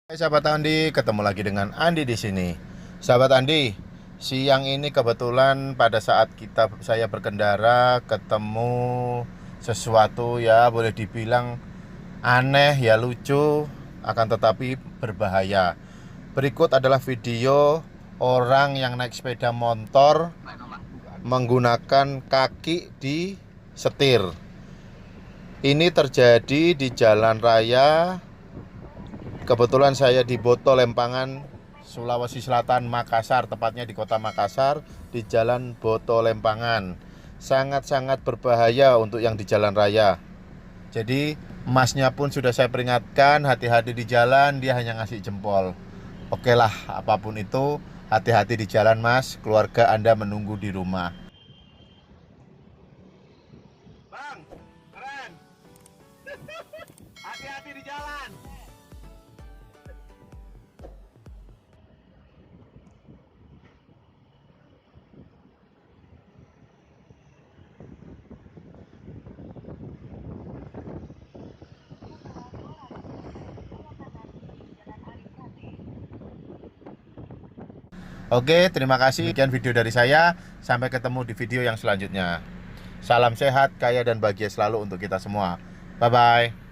Hai sahabat Andi, ketemu lagi dengan Andi di sini. Sahabat Andi, siang ini kebetulan pada saat saya berkendara ketemu sesuatu ya boleh dibilang aneh ya lucu, akan tetapi berbahaya. Berikut adalah video orang yang naik sepeda motor menggunakan kaki di setir. Ini terjadi di jalan raya. Kebetulan saya di Boto Lempangan, Sulawesi Selatan, Makassar, tepatnya di kota Makassar, di Jalan Boto Lempangan. Sangat-sangat berbahaya untuk yang di jalan raya. Jadi masnya pun sudah saya peringatkan, hati-hati di jalan, dia hanya ngasih jempol. Oke lah, apapun itu, hati-hati di jalan mas, keluarga Anda menunggu di rumah. Bang, keren. Hati-hati di jalan. Oke, terima kasih. Sekian video dari saya. Sampai ketemu di video yang selanjutnya. Salam sehat, kaya, dan bahagia selalu untuk kita semua. Bye-bye.